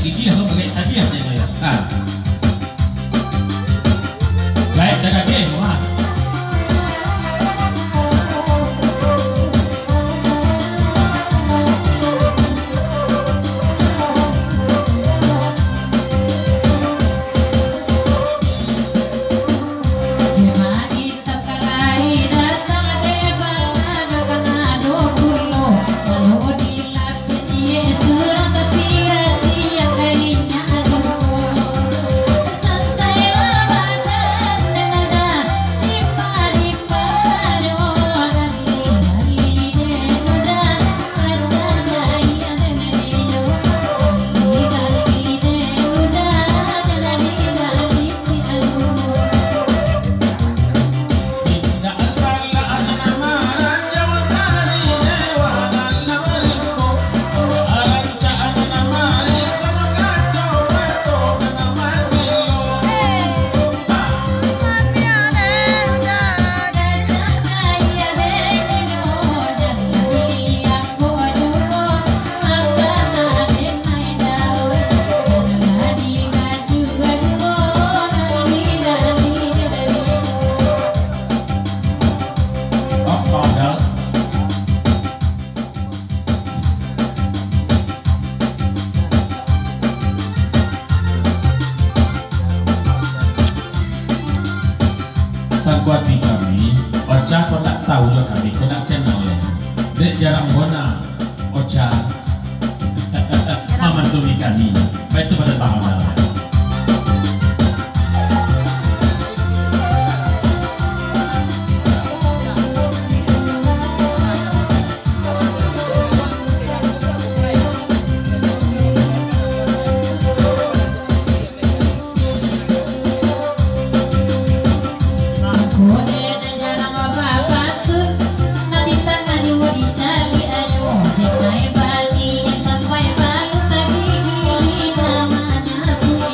gigi atau pakai kaki aja ya. Ah. Baik, jaga gigi, mah. Sakuat di kami, Ocha kau tak tahu lah kami, kau tak kenal ya. Dek jarang bona, Ocha, mama tu ni kami, baik tu pada paham lah. Sampai balu tadi gili namanya.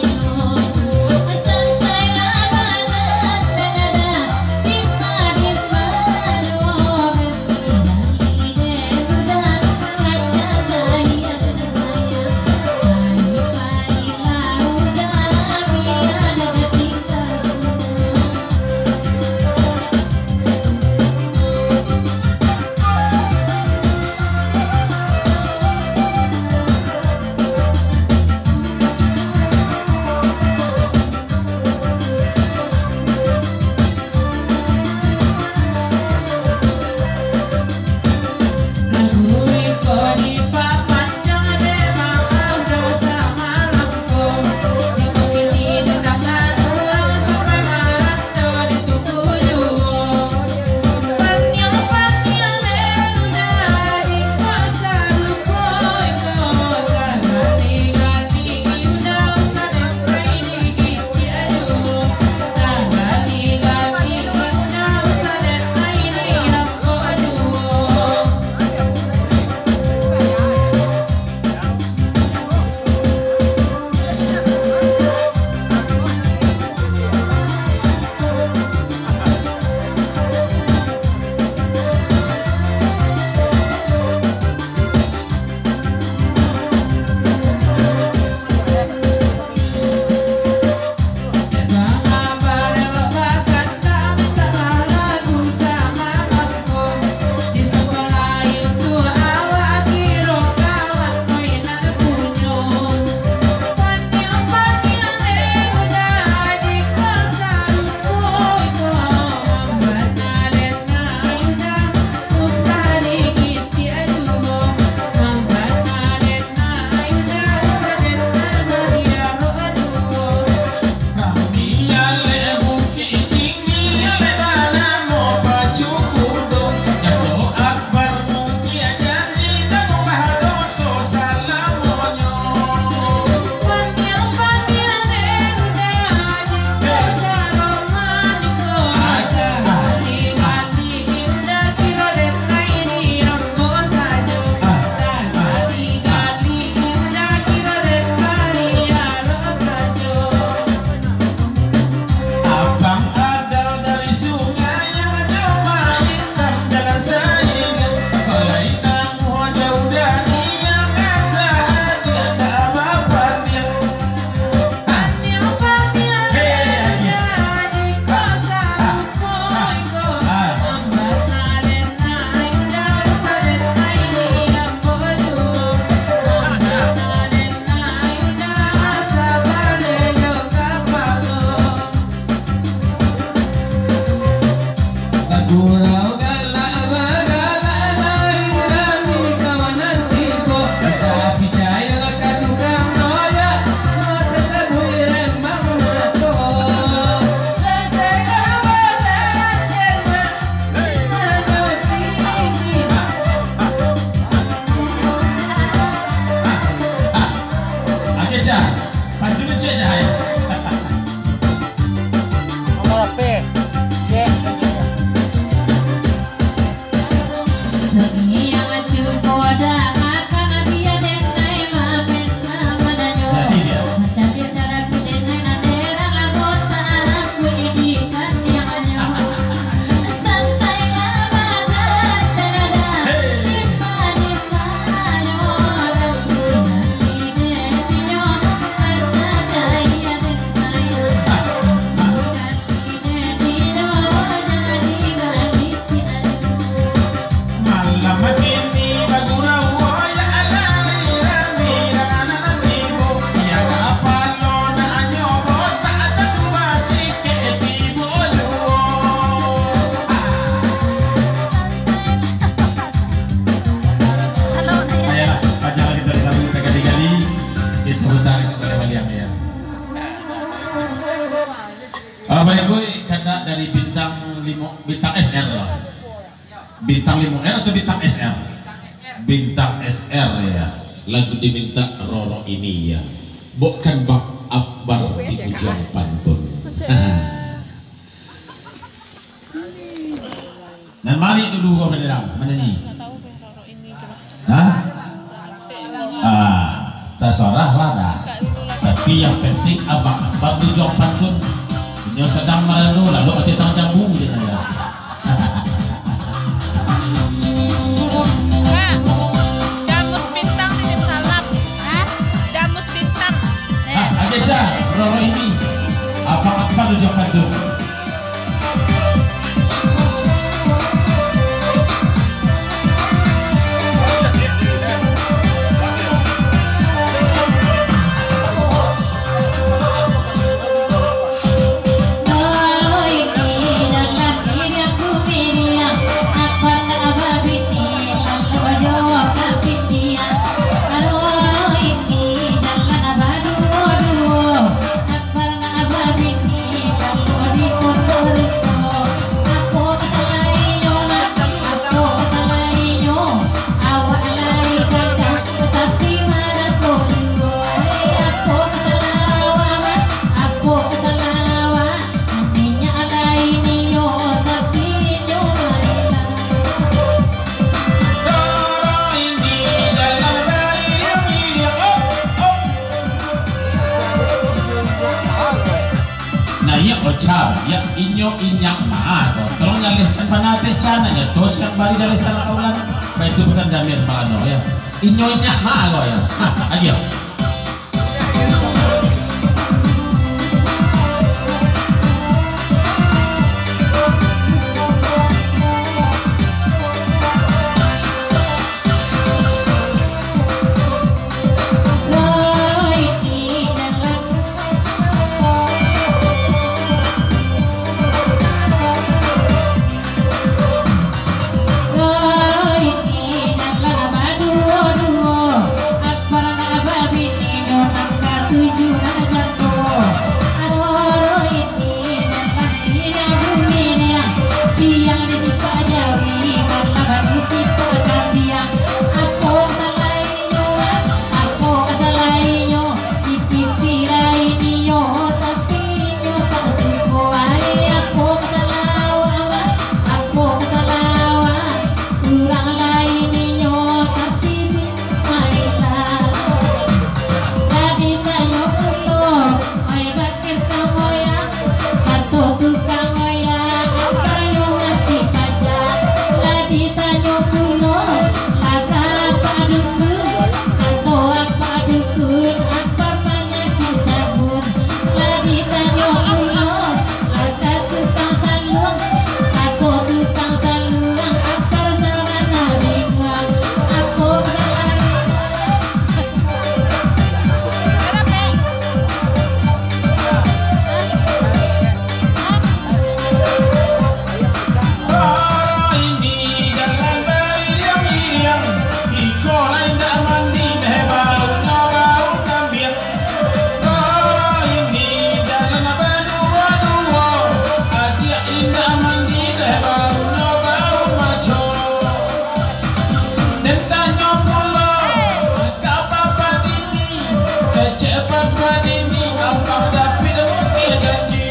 keja. Pantu ni cek dah. Nomor P. Ya. Dunia maju poda akan dia denai maben mananyo. Macam dia darah ku denai na dera la bota aku idikan dia manyo. Sansai la bata terada. Dimma dimma yo lalli lalli detinyo. Anta daya den saya. Lalli detinyo jadi gali ti anu. Malam ini bagura ya alai rami rana tibo ya kapalo na nyobo ta jadu masih ke tibo yo. Ayolah, panjang lagi dari kami kali itu tarik sekali baliang ya. Baik gue kata dari bintang 5 bintang SR lah. Bintang 5R atau bintang SR? Bintang SR ya. Lagu diminta Roro ini ya. Bukan Bak Akbar di ujung pantun. Dan mari dulu kau menyanyi. Hah? Terserah lah dah. Tapi yang penting Abang Akbar di ujung pantun. Ini sedang merenung lalu hati tang jambu je ya. Roro ini apa Akbar ujung pantun. Ya inyo inyak mah tolong nyalihkan panate cana ya tos kan bari dari tanah ulang baik itu pesan damir palano ya inyo inyak mah kok ya ayo Akbar na babi cepat ini apa tapi mungkin janji.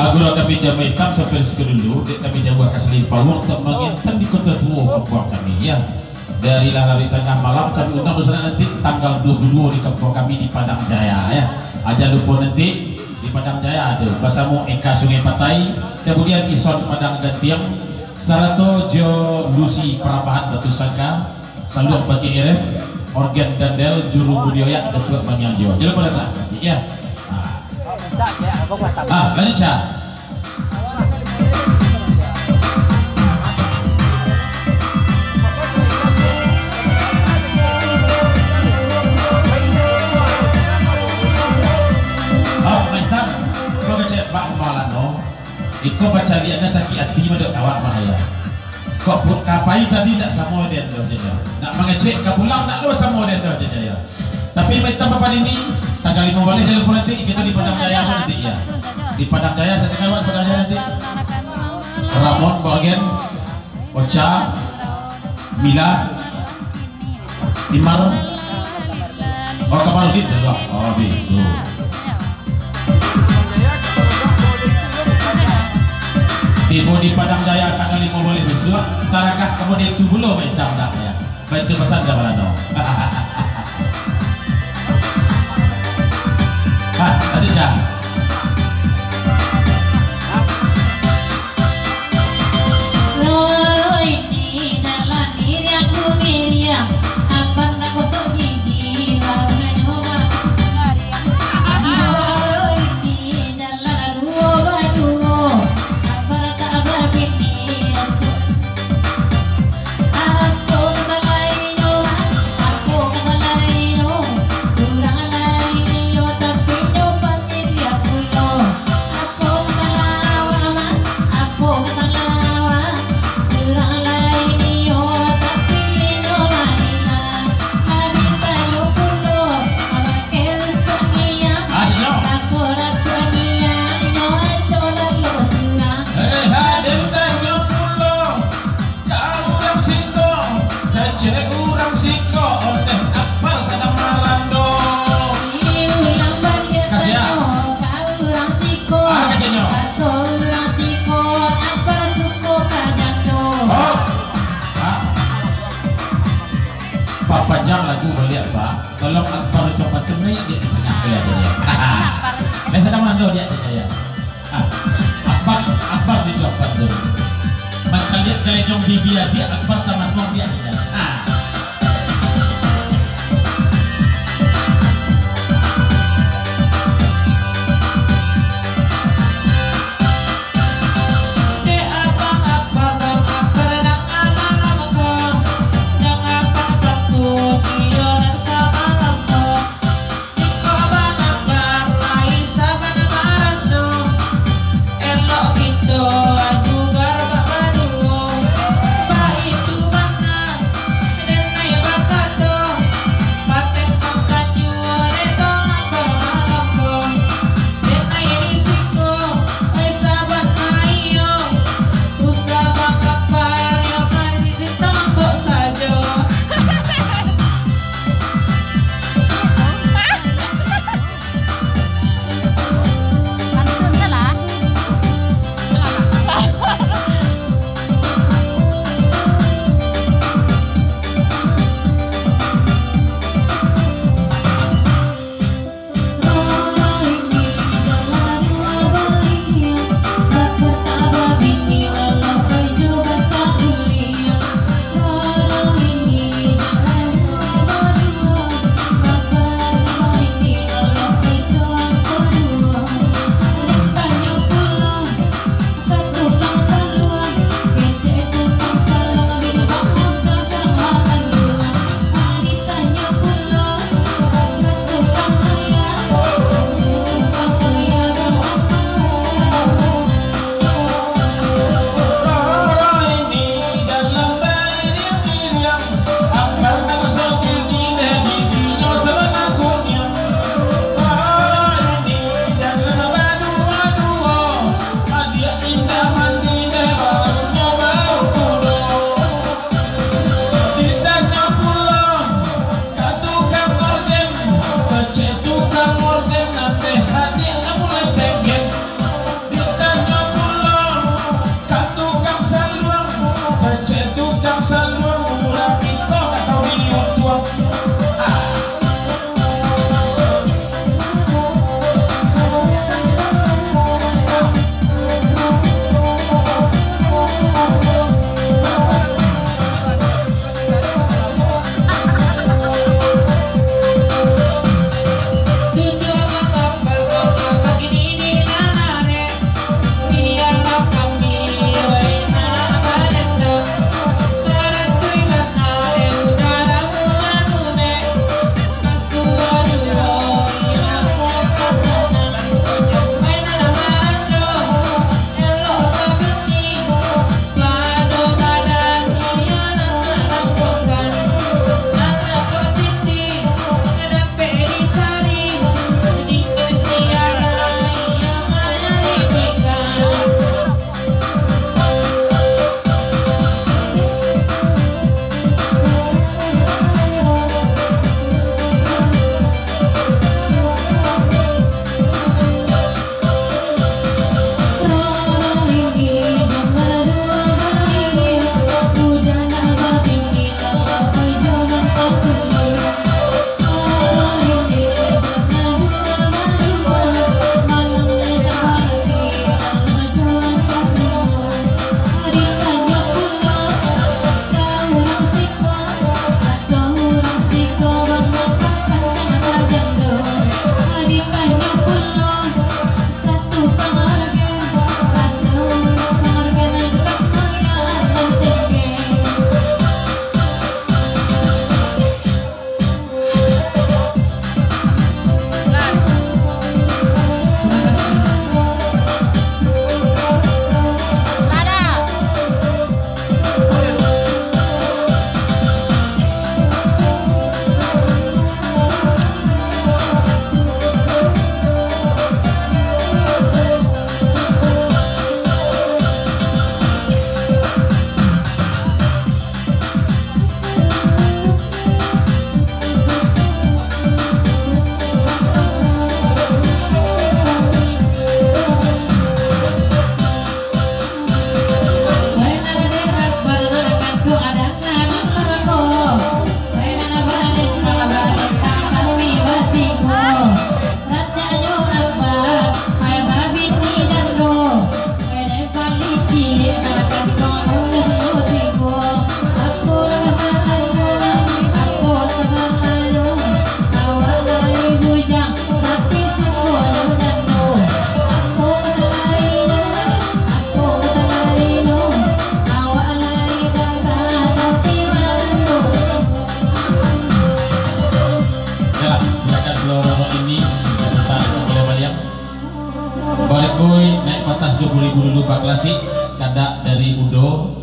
Agora kami jamai tam sampai dulu, kami jawa kasih pawang untuk mengintan di kota tua kampung kami ya. Dari hari tengah malam kami undang bersama nanti tanggal 22 di kampung kami di Padang Jaya ya. Aja lupa nanti di Padang Jaya ada Basamu Eka Sungai Patai, kemudian Ison Padang Gantiang, Sarato Jo Lucy Perabahan Batu Sangka, Saluang Bagi Iref, Organ Dandel Juru Budioyak Datuk Bangyang Jiwa. Jangan pada tak ya. Lanjut Cak. Kau kecek Pak Malano, iko baca dia sakit hati pada awak bahaya. Kau pun kapai tadi tak sama dia dah jaya. Nak mengecek kau pulang nak lo sama dia dah jaya. Tapi kita papan ini tanggal 5 balik jangan lupa nanti kita di Padang Jaya nanti ya. Di Padang Jaya saya cakap buat Padang Jaya nanti. Ramon bagian Ocha, Mila, Imar. Oh kapan gitu juga? Oh gitu. Di Padang Jaya tanggal 5 boleh besok. Tarakah kemudian itu belum hitam dah ya. Baik itu pesan dah Malano. Ada Cak. Panjang lagu boleh Pak. Tolong Akbar coba temui dia di tengah dia aja. Saya sedang menandau dia aja ya. Akbar dicoba dulu. Macam lihat gaya jong bibi dia Akbar taman dia aja. kasih kada dari Udo.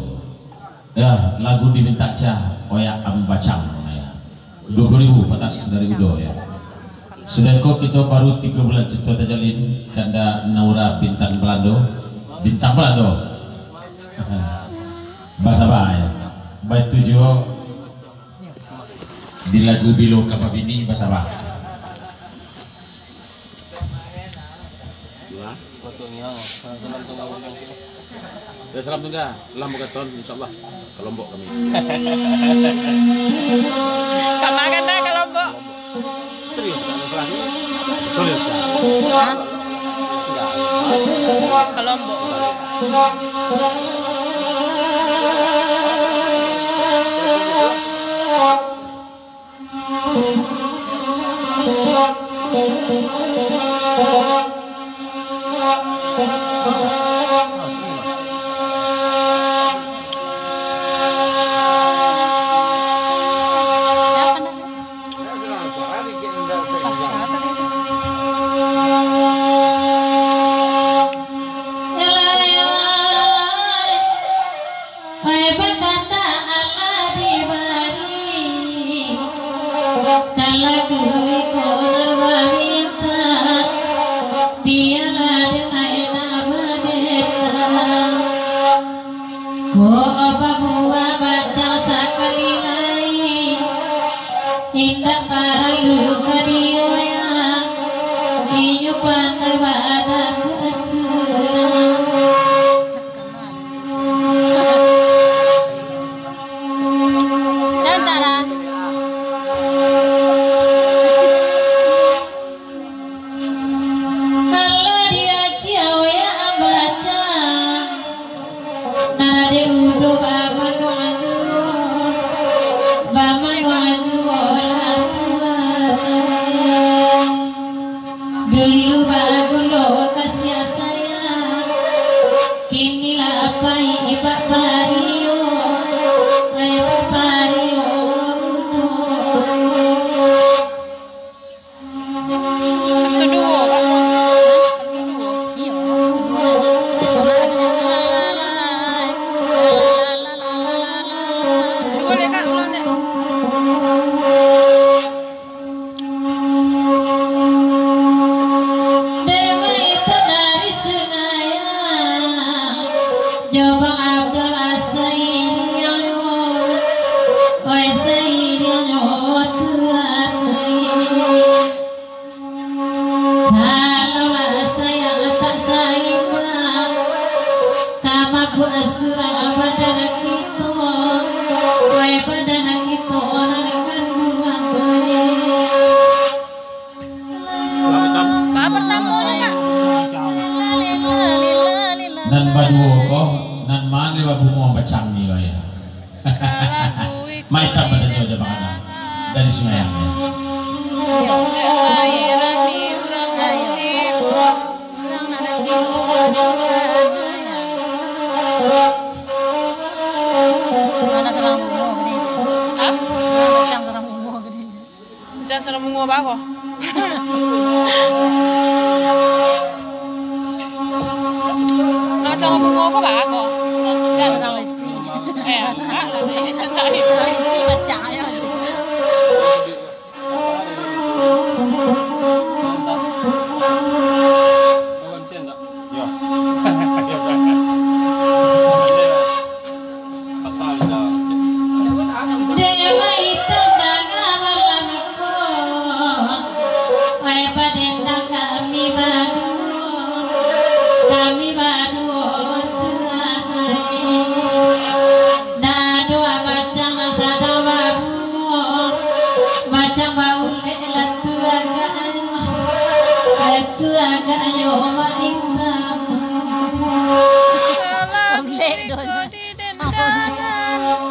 Ya, lagu diminta cah oyak ambacang ya. 20.000 patas dari Udo ya. Sedangko kita baru 3 bulan cipta tajalin kada Naura bintang Belando. Bintang Belando. Bahasa bahaya. Baik tujuh di lagu Bilo Kapabini bahasa bah. Ya salam tungga, lam bukaton insyaallah ke Lombok kami. Kemakan dah ke Lombok. Serius ada serang. Serius. Ke Lombok. Nan baduo ko nan mangli wa bungo bacang ni ya. Mai tak pada nyoja bangana dari semayang. Mana serang bungo gini sih? Hah? Macam serang bungo gini. Jangan serang bungo apa kok? Macam bungo apa ba kok? Serang isi. Enggak lah nih. Serang isi baca ya.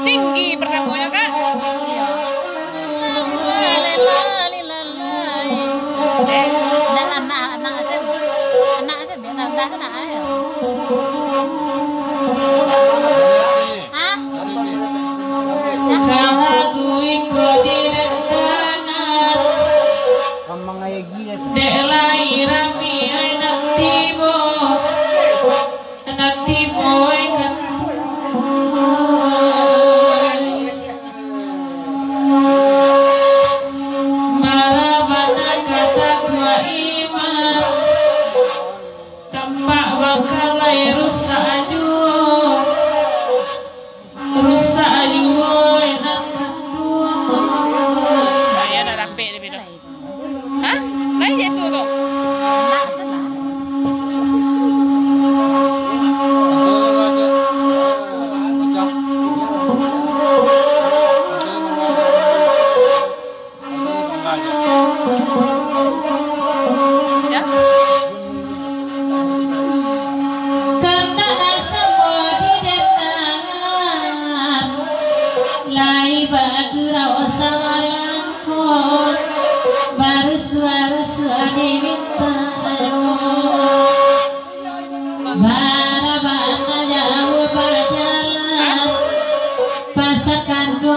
Tinggi pertamanya kan? Iya. Dan anak asal biar sana aja. Hah? Ang mga yagi na Dek lahir rapi anak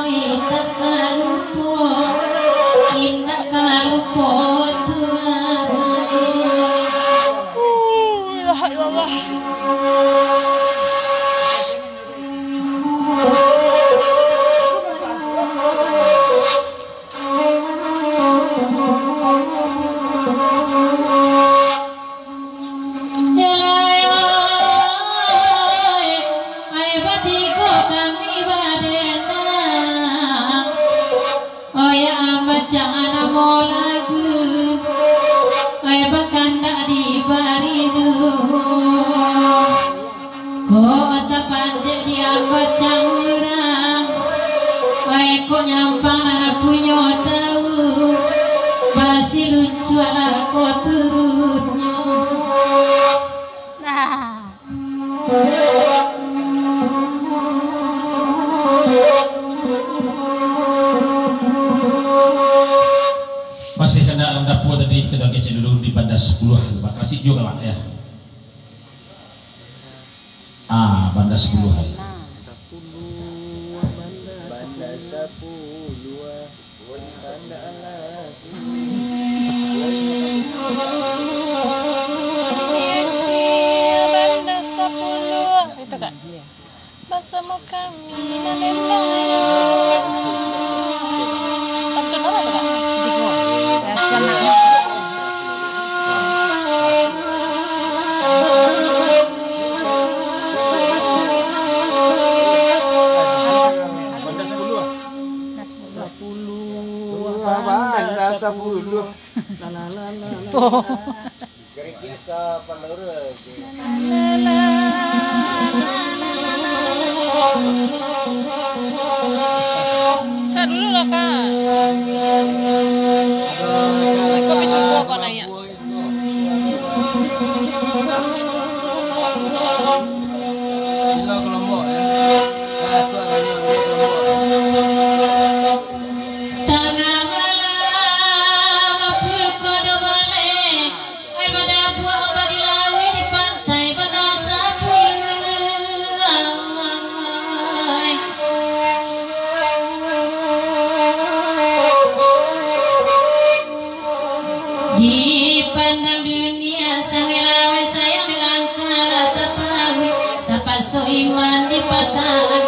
kita kalupo Tuhan. ilaha illallah. Jangan mau lagu, bahkan tak diberi kota panjang diambat camurang, kok nyampang nana punya tahu, masih lucu ala kok turutnya. Masih kena rendah pua tadi kita kece dulu di banda 10 Pak Klasik juga Pak ya. Banda 10 hari. Banda 10 itu kan bersama kami nanenaya. Betul banget itu kan. Kak dulu lah kak. Kopi cukup kok nanya. Tengah malam apul kodo balik, pada buah abadi lawi di pantai pada di pandang dunia sang lawe sayang dilangkah tak pelawi tak paso iman di patah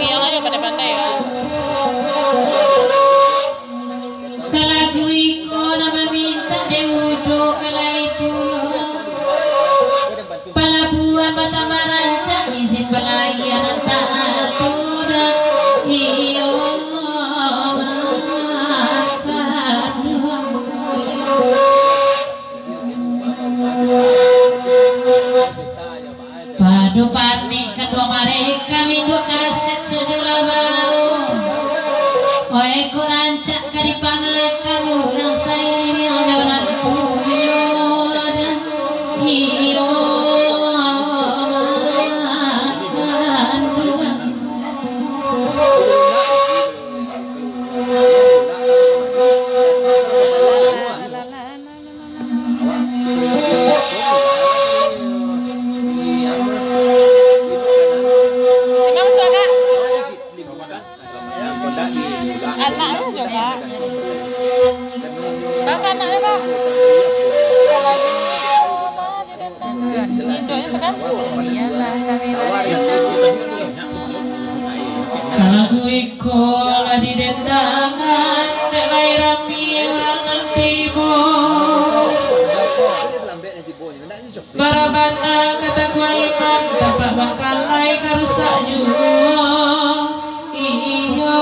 Yang aja pada pantai ya. kalagu iko nama minta dewudo kalai pulo pelabuhan mata marancak izin pelayanan tak aturan iyo makan padu panik kedua mereka mindu kaset sejulah bau oe kurancak kadipangan kamu yang saya yang orang puyod iyo makan Emang masuk kak? Anaknya juga. Kakak anaknya kak. Indonya tuh kan? iyalah kami balik Kalagu iko lagi dendangan Relai rapi orang tibo Barabana kata gua imam Dapat bakal lai karusak juga Iyo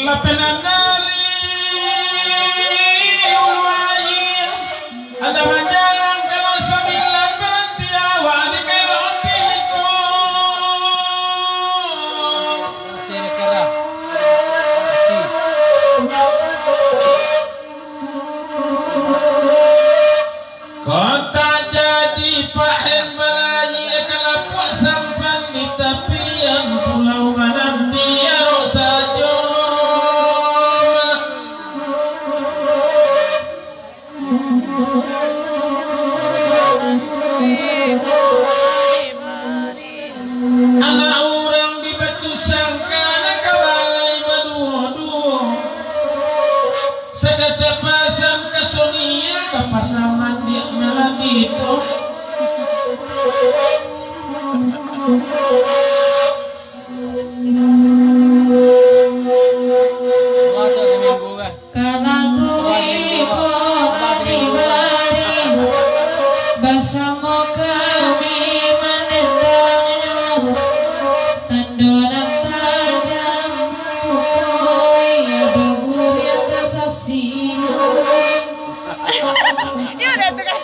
Lapenanari ulwayi ada menjalan kalau 9 berhenti awal di kelotiko kota jadi pahen belayi kalau puak sampan di tepian pulau menanti arok sajo Kalangui pribadi bersama kami menendangnya tendoran tajam pukul bubur yang tersasi. Ini udah tuh kan.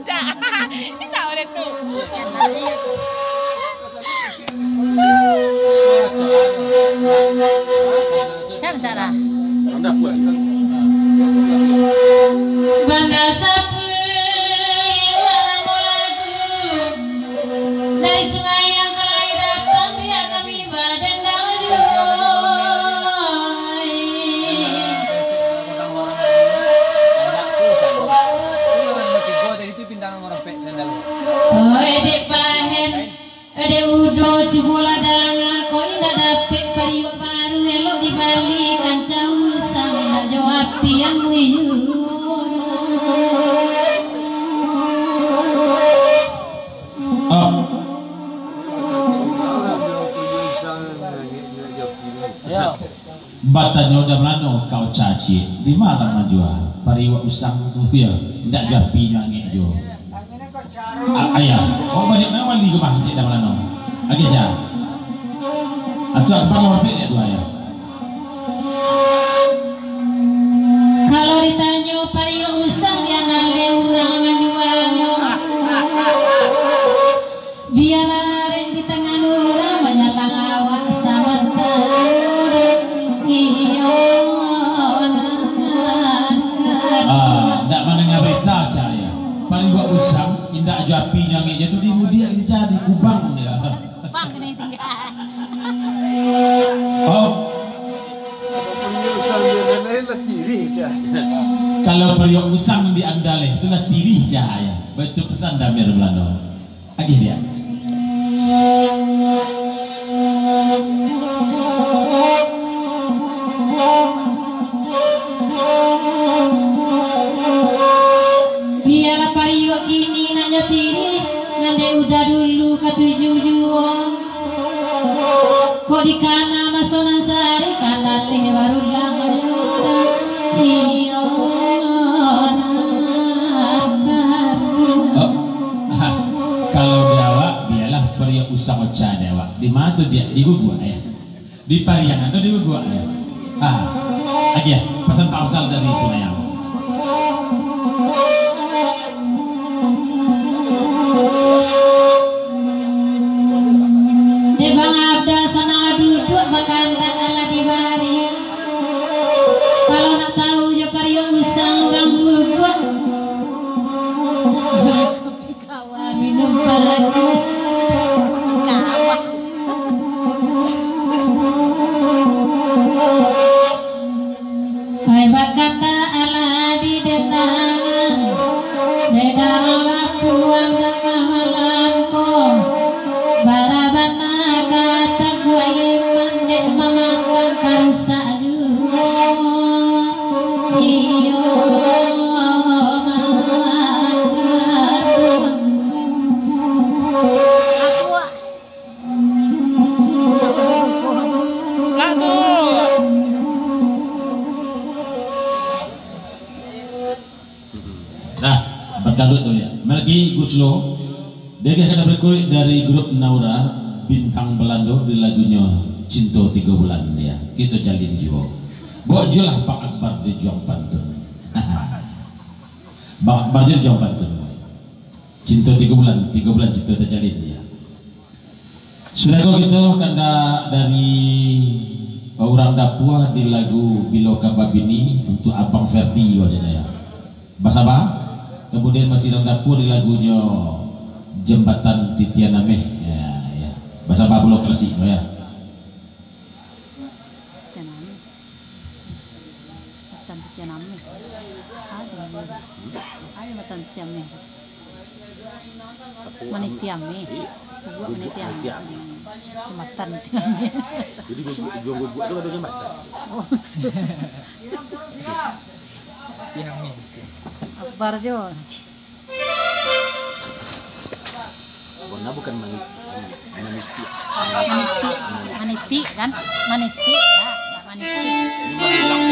Dah. Ini tahu deh tuh. Siapa cara? Anda buat. Bangga sapu alamu lagu dari sungai yang kali datang biar kami badan oh dek pahen dek udo cibola danga kau indah dapet pariuk baru elok di Bali kancah usang indah jawab pian muijur. Batanya udah melano kau caci di mana majua pariwa usang tu ya ndak japinya angin jo ayah oh banyak nak wali ke masjid dah melano lagi ja atau apa mau pilih dua ya kalau ditanya pariwa usang yang nale urang majua biarlah di tengah urang banyak awak samantan. Ndak mendengar berita caya paling buat usang indak japi nyangnya tu dia jadi kubang dia Bang kena tinggal. oh kalau periuk usang di andaleh itulah tirih cahaya betul pesan damir Belanda lagi dia Biarlah pariuk kini nanya tiri ngande udah dulu ketujuh juang kok di kana masonan sari kana leh baru lama iyo kalau Jawa biarlah periuk usang oca Jawa di mana tu dia di gua ya di Pariangan atau di gua ya lagi ya pesan Pak Abdal dari Sunayang di Bang Abdal sana duduk makan tak ala di bari kalau nak tahu je pariuk usang orang guguk jangan kopi kawan minum lagi kawan hai bakata ala di denang dedara puang tengah malamku barabana kata gua iman dek mamang karusa juga iyo Lah tuh. nah berkadut tu ya Melgi Guslo dia akan berikut dari grup Naura Bintang Belando di lagunya Cinta 3 Bulan ya kita jalin jiwa bawa julah Pak Akbar di Juang Pantun Pak Akbar di Juang Pantun Cinta 3 bulan cinta terjalin ya sudah kau gitu kanda dari orang Dapua di lagu Biloka Babini untuk Abang Ferdi wajahnya ya Basabah kemudian masih orang Dapur di lagunya Jembatan Titianameh ya Basabah Pulau Klasik ya Manitiame, sebuah manitiame, jembatan tiame. Jadi gua itu ada jembatan. Akbar jo. Warna bukan maniti. Maniti kan? Maniti ya, maniti. Ini mah hilang